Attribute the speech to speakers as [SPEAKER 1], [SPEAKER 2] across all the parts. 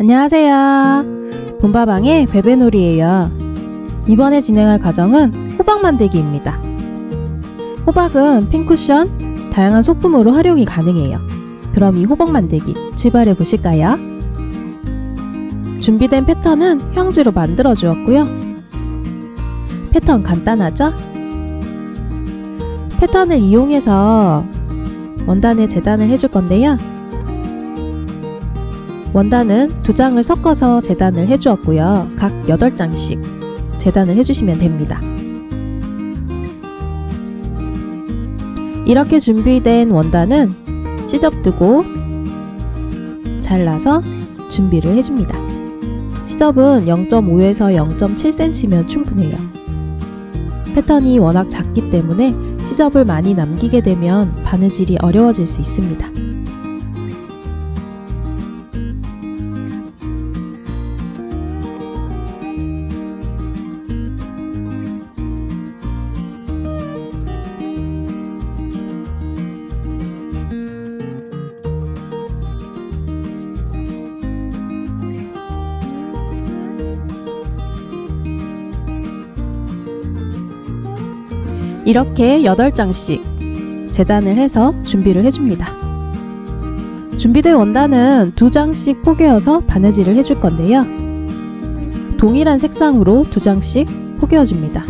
[SPEAKER 1] 안녕하세요. 봄바방의 베베놀이에요. 이번에 진행할 과정은 호박 만들기입니다. 호박은 핀 쿠션, 다양한 소품으로 활용이 가능해요. 그럼 이 호박 만들기 출발해 보실까요? 준비된 패턴은 형주로 만들어 주었고요. 패턴 간단하죠? 패턴을 이용해서 원단에 재단을 해줄 건데요. 원단은 2장을 섞어서 재단을 해주었고요. 각 8장씩 재단을 해주시면 됩니다. 이렇게 준비된 원단은 시접두고 잘라서 준비를 해줍니다. 시접은 0.5에서 0.7cm면 충분해요. 패턴이 워낙 작기 때문에 시접을 많이 남기게 되면 바느질이 어려워질 수 있습니다. 이렇게 8장씩 재단을 해서 준비를 해줍니다. 준비된 원단은 2장씩 포개어서 바느질을 해줄 건데요. 동일한 색상으로 2장씩 포개어줍니다.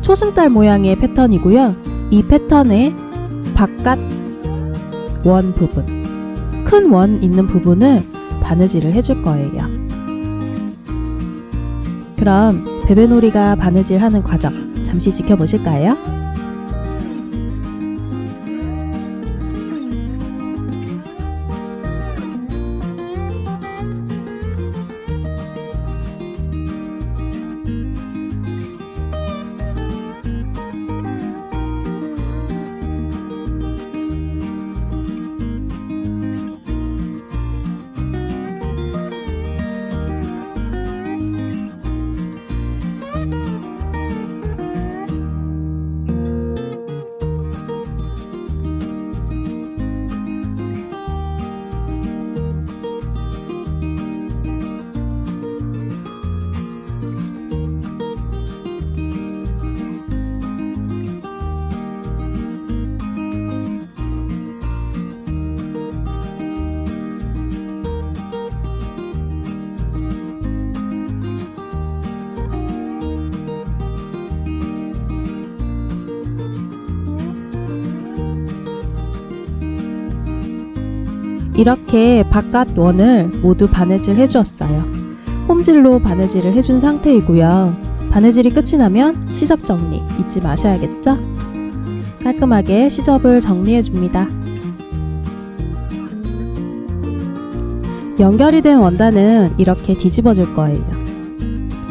[SPEAKER 1] 초승달 모양의 패턴이고요. 이 패턴의 바깥 원 부분, 큰 원 있는 부분을 바느질을 해줄 거예요. 그럼 베베놀이가 바느질하는 과정 잠시 지켜보실까요? 이렇게 바깥 원을 모두 바느질 해주었어요. 홈질로 바느질을 해준 상태이고요. 바느질이 끝이 나면 시접 정리 잊지 마셔야겠죠? 깔끔하게 시접을 정리해줍니다. 연결이 된 원단은 이렇게 뒤집어 줄 거예요.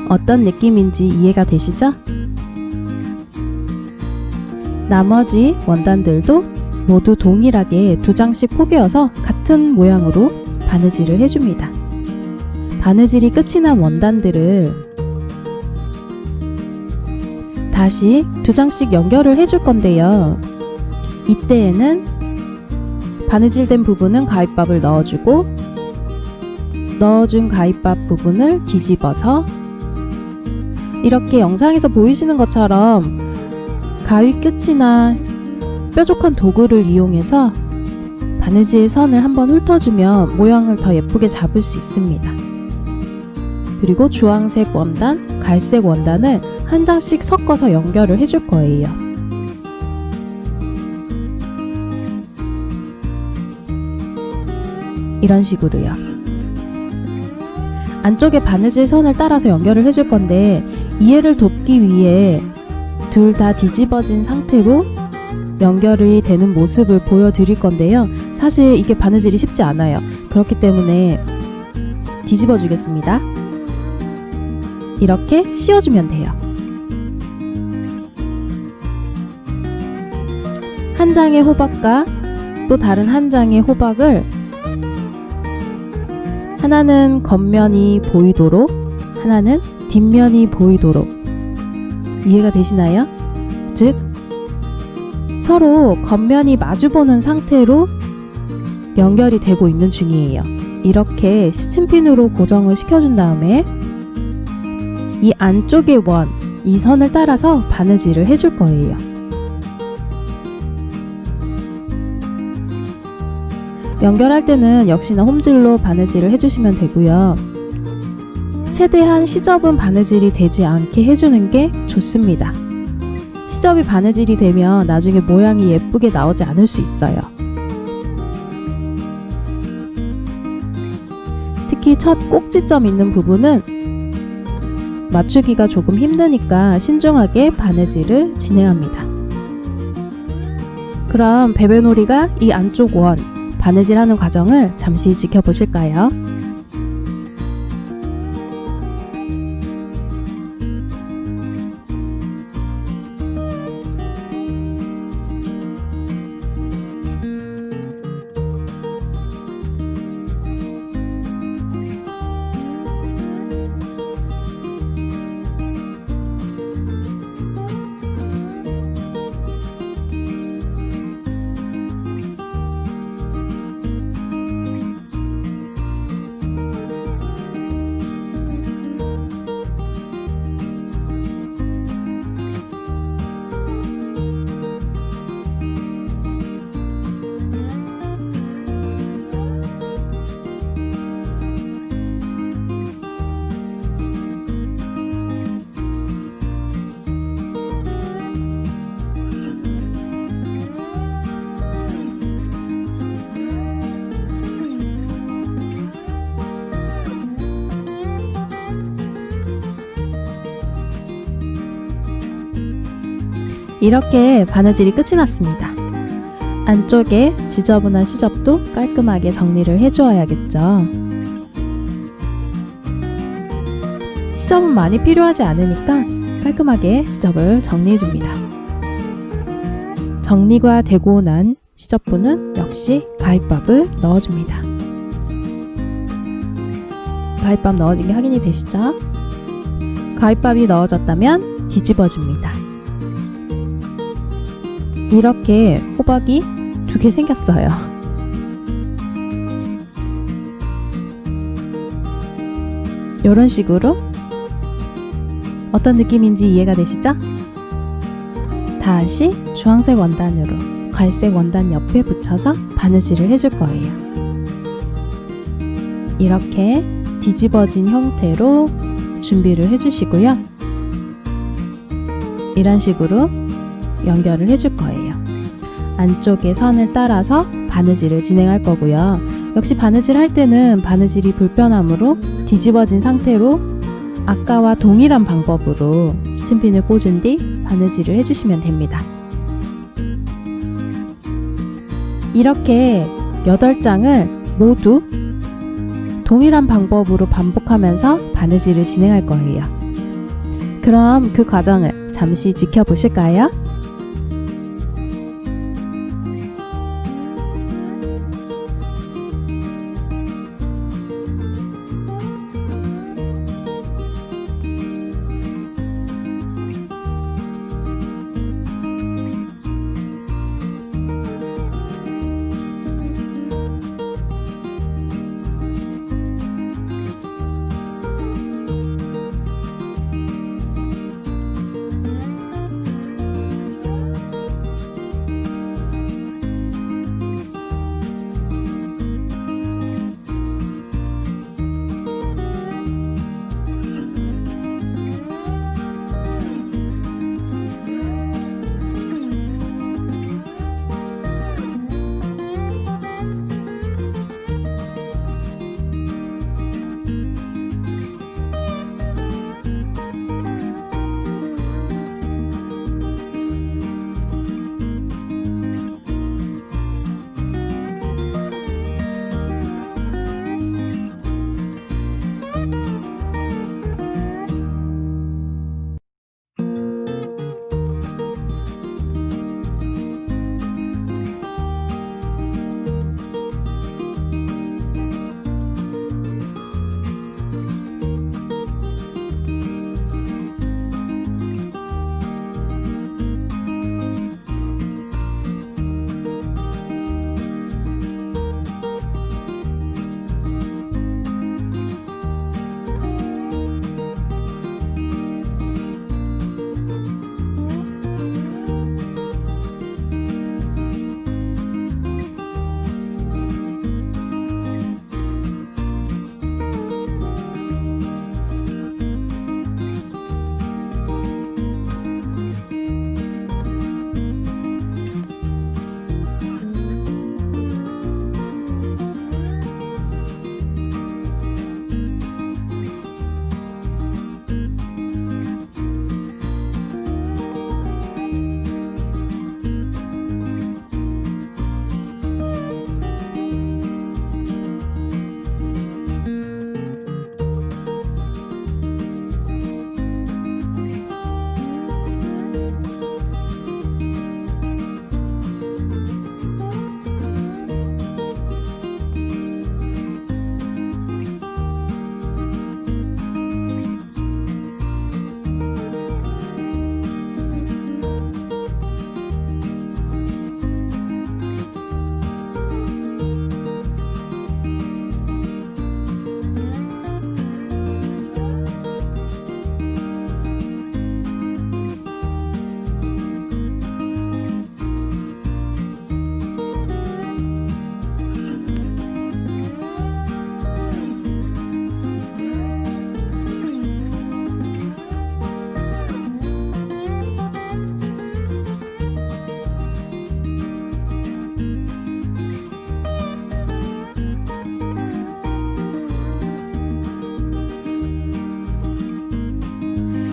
[SPEAKER 1] 어떤 느낌인지 이해가 되시죠? 나머지 원단들도 모두 동일하게 2장씩 포개어서 같은 모양으로 바느질을 해줍니다. 바느질이 끝이 난 원단들을 다시 2장씩 연결을 해줄 건데요. 이때에는 바느질된 부분은 가위밥을 넣어주고 넣어준 가위밥 부분을 뒤집어서 이렇게 영상에서 보이시는 것처럼 가위 끝이나 뾰족한 도구를 이용해서 바느질 선을 한번 훑어주면 모양을 더 예쁘게 잡을 수 있습니다. 그리고 주황색 원단, 갈색 원단을 한 장씩 섞어서 연결을 해줄 거예요. 이런 식으로요. 안쪽에 바느질 선을 따라서 연결을 해줄 건데 이해를 돕기 위해 둘 다 뒤집어진 상태로 연결이 되는 모습을 보여드릴 건데요. 사실 이게 바느질이 쉽지 않아요. 그렇기 때문에 뒤집어 주겠습니다. 이렇게 씌워주면 돼요. 한 장의 호박과 또 다른 한 장의 호박을 하나는 겉면이 보이도록 하나는 뒷면이 보이도록 이해가 되시나요? 즉 서로 겉면이 마주보는 상태로 연결이 되고 있는 중이에요. 이렇게 시침핀으로 고정을 시켜준 다음에 이 안쪽의 원, 이 선을 따라서 바느질을 해줄 거예요. 연결할 때는 역시나 홈질로 바느질을 해주시면 되고요. 최대한 시접은 바느질이 되지 않게 해주는 게 좋습니다. 시접이 바느질이 되면 나중에 모양이 예쁘게 나오지 않을 수 있어요. 특히 첫 꼭지점 있는 부분은 맞추기가 조금 힘드니까 신중하게 바느질을 진행합니다. 그럼 베베놀이가 이 안쪽 원 바느질하는 과정을 잠시 지켜보실까요? 이렇게 바느질이 끝이 났습니다. 안쪽에 지저분한 시접도 깔끔하게 정리를 해주어야겠죠. 시접은 많이 필요하지 않으니까 깔끔하게 시접을 정리해줍니다. 정리가 되고 난 시접부는 역시 가위밥을 넣어줍니다. 가위밥 넣어진 게 확인이 되시죠? 가위밥이 넣어졌다면 뒤집어줍니다. 이렇게 호박이 2개 생겼어요. 이런 식으로 어떤 느낌인지 이해가 되시죠? 다시 주황색 원단으로 갈색 원단 옆에 붙여서 바느질을 해줄 거예요. 이렇게 뒤집어진 형태로 준비를 해주시고요. 이런 식으로 연결을 해줄 거예요. 안쪽에 선을 따라서 바느질을 진행할 거고요. 역시 바느질 할 때는 바느질이 불편하므로 뒤집어진 상태로 아까와 동일한 방법으로 시침핀을 꽂은 뒤 바느질을 해주시면 됩니다. 이렇게 8장을 모두 동일한 방법으로 반복하면서 바느질을 진행할 거예요. 그럼 그 과정을 잠시 지켜보실까요?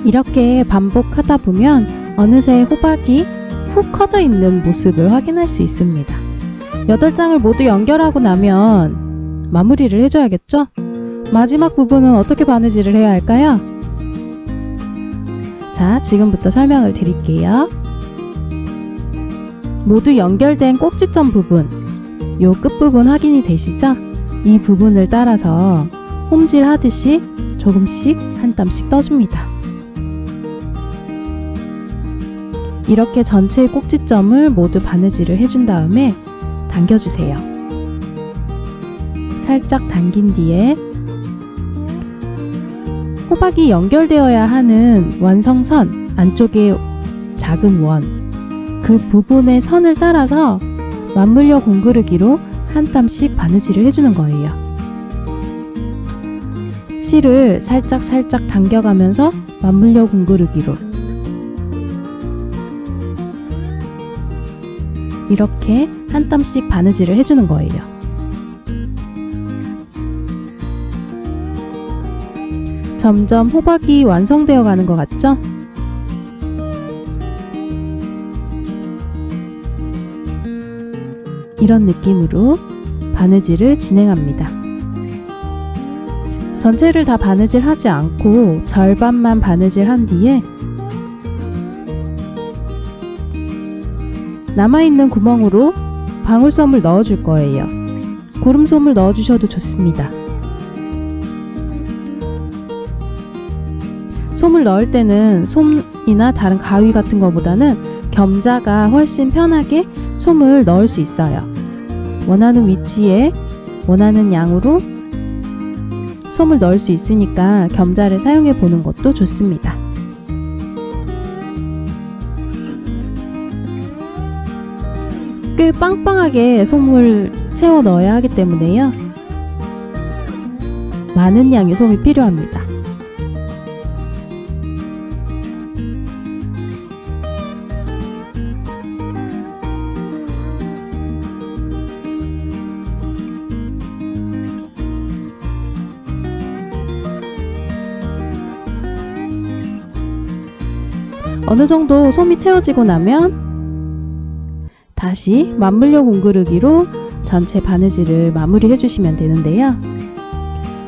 [SPEAKER 1] 이렇게 반복하다 보면 어느새 호박이 훅 커져 있는 모습을 확인할 수 있습니다. 8장을 모두 연결하고 나면 마무리를 해줘야겠죠? 마지막 부분은 어떻게 바느질을 해야 할까요? 자, 지금부터 설명을 드릴게요. 모두 연결된 꼭지점 부분, 요 끝부분 확인이 되시죠? 이 부분을 따라서 홈질 하듯이 조금씩 한 땀씩 떠줍니다. 이렇게 전체의 꼭지점을 모두 바느질을 해준 다음에 당겨주세요. 살짝 당긴 뒤에 호박이 연결되어야 하는 완성선 안쪽에 작은 원, 그 부분의 선을 따라서 맞물려 공그르기로 한 땀씩 바느질을 해주는 거예요. 실을 살짝 당겨가면서 맞물려 공그르기로 이렇게 한 땀씩 바느질을 해주는 거예요. 점점 호박이 완성되어 가는 것 같죠? 이런 느낌으로 바느질을 진행합니다. 전체를 다 바느질 하지 않고 절반만 바느질 한 뒤에 남아있는 구멍으로 방울솜을 넣어줄 거예요. 구름솜을 넣어주셔도 좋습니다. 솜을 넣을 때는 솜이나 다른 가위 같은 것보다는 겸자가 훨씬 편하게 솜을 넣을 수 있어요. 원하는 위치에 원하는 양으로 솜을 넣을 수 있으니까 겸자를 사용해 보는 것도 좋습니다. 꽤 빵빵하게 솜을 채워 넣어야 하기 때문에요. 많은 양의 솜이 필요합니다. 어느 정도 솜이 채워지고 나면 다시 맞물려 공그르기로 전체 바느질을 마무리 해주시면 되는데요.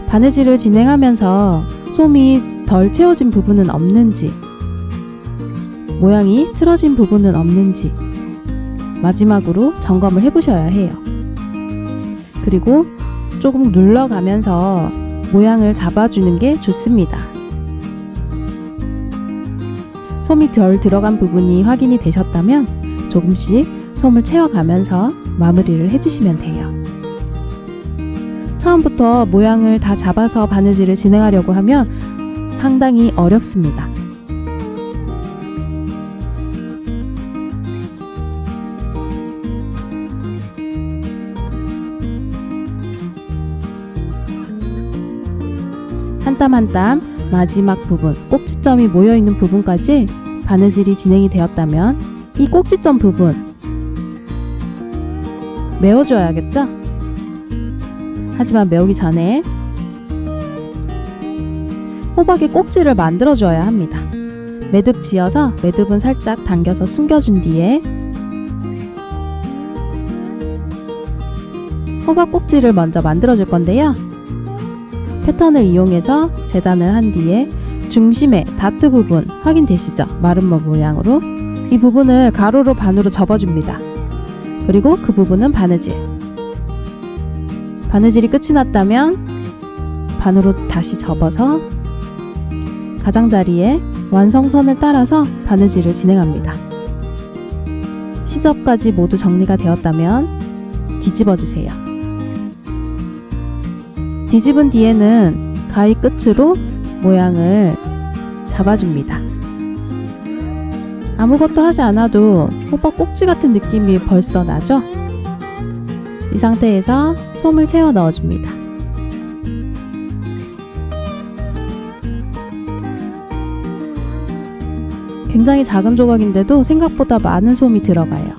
[SPEAKER 1] 바느질을 진행하면서 솜이 덜 채워진 부분은 없는지, 모양이 틀어진 부분은 없는지 마지막으로 점검을 해보셔야 해요. 그리고 조금 눌러가면서 모양을 잡아주는 게 좋습니다. 솜이 덜 들어간 부분이 확인이 되셨다면 조금씩 솜을 채워가면서 마무리를 해주시면 돼요. 처음부터 모양을 다 잡아서 바느질을 진행하려고 하면 상당히 어렵습니다. 한 땀 한 땀 마지막 부분, 꼭지점이 모여있는 부분까지 바느질이 진행이 되었다면 이 꼭지점 부분 메워줘야겠죠? 하지만 메우기 전에 호박의 꼭지를 만들어줘야 합니다. 매듭 지어서 매듭은 살짝 당겨서 숨겨준 뒤에 호박 꼭지를 먼저 만들어줄 건데요. 패턴을 이용해서 재단을 한 뒤에 중심에 다트 부분 확인되시죠? 마름모 모양으로 이 부분을 가로로 반으로 접어줍니다. 그리고 그 부분은 바느질. 바느질이 끝이 났다면 반으로 다시 접어서 가장자리에 완성선을 따라서 바느질을 진행합니다. 시접까지 모두 정리가 되었다면 뒤집어 주세요. 뒤집은 뒤에는 가위 끝으로 모양을 잡아줍니다. 아무것도 하지 않아도 호박 꼭지 같은 느낌이 벌써 나죠? 이 상태에서 솜을 채워 넣어줍니다. 굉장히 작은 조각인데도 생각보다 많은 솜이 들어가요.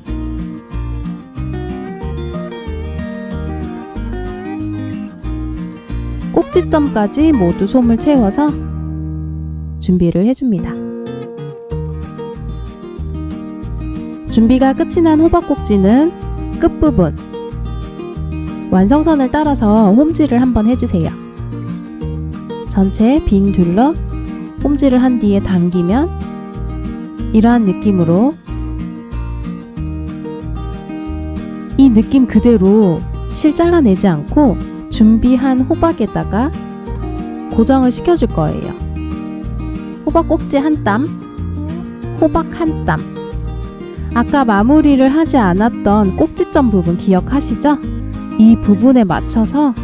[SPEAKER 1] 꼭지점까지 모두 솜을 채워서 준비를 해줍니다. 준비가 끝이 난 호박꼭지는 끝부분 완성선을 따라서 홈질을 한번 해주세요. 전체 빙 둘러 홈질을 한 뒤에 당기면 이러한 느낌으로, 이 느낌 그대로 실 잘라내지 않고 준비한 호박에다가 고정을 시켜줄 거예요. 호박 꼭지 한 땀, 호박 한 땀. 아까 마무리를 하지 않았던 꼭지점 부분 기억하시죠? 이 부분에 맞춰서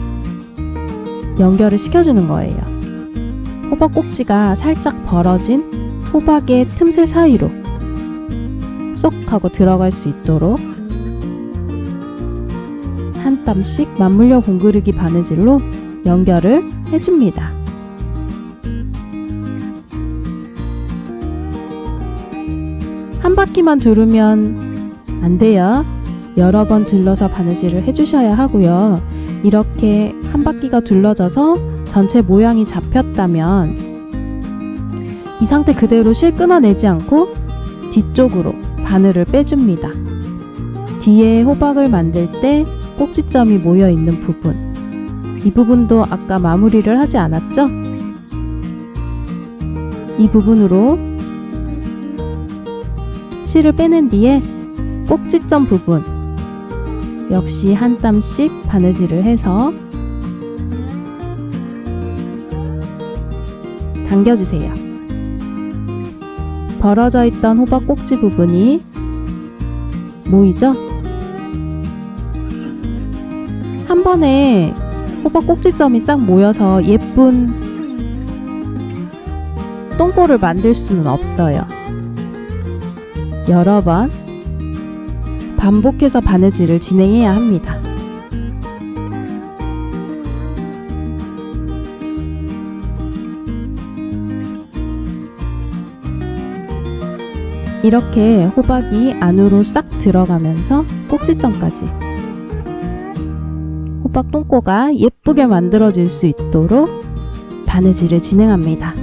[SPEAKER 1] 연결을 시켜주는 거예요. 호박 꼭지가 살짝 벌어진 호박의 틈새 사이로 쏙 하고 들어갈 수 있도록 한 땀씩 맞물려 공그르기 바느질로 연결을 해줍니다. 한 바퀴만 두르면 안 돼요. 여러 번 둘러서 바느질을 해주셔야 하고요. 이렇게 한 바퀴가 둘러져서 전체 모양이 잡혔다면 이 상태 그대로 실 끊어내지 않고 뒤쪽으로 바늘을 빼줍니다. 뒤에 호박을 만들 때 꼭지점이 모여 있는 부분, 이 부분도 아까 마무리를 하지 않았죠? 이 부분으로 실을 빼낸 뒤에 꼭지점 부분 역시 한 땀씩 바느질을 해서 당겨주세요. 벌어져 있던 호박 꼭지 부분이 모이죠? 한 번에 호박 꼭지점이 싹 모여서 예쁜 똥꼬를 만들 수는 없어요. 여러 번 반복해서 바느질을 진행해야 합니다. 이렇게 호박이 안으로 싹 들어가면서 꼭지점까지 호박 똥꼬가 예쁘게 만들어질 수 있도록 바느질을 진행합니다.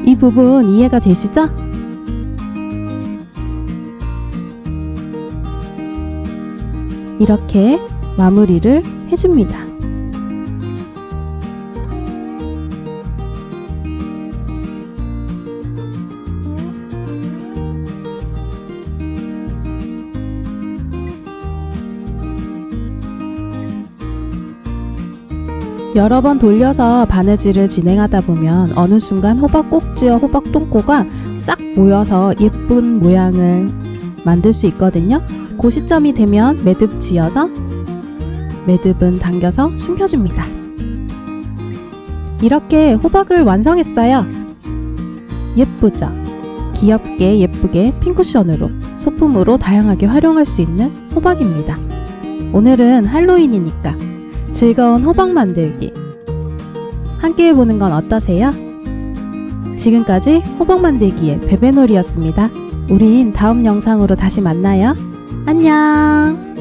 [SPEAKER 1] 이 부분 이해가 되시죠? 이렇게 마무리를 해줍니다. 여러 번 돌려서 바느질을 진행하다 보면 어느 순간 호박 꼭지와 호박 똥꼬가 싹 모여서 예쁜 모양을 만들 수 있거든요. 그 시점이 되면 매듭 지어서 매듭은 당겨서 숨겨줍니다. 이렇게 호박을 완성했어요. 예쁘죠? 귀엽게 예쁘게 핀쿠션으로 소품으로 다양하게 활용할 수 있는 호박입니다. 오늘은 할로윈이니까 즐거운 호박 만들기 함께 해보는 건 어떠세요? 지금까지 호박 만들기의 베베놀이였습니다. 우린 다음 영상으로 다시 만나요. 안녕.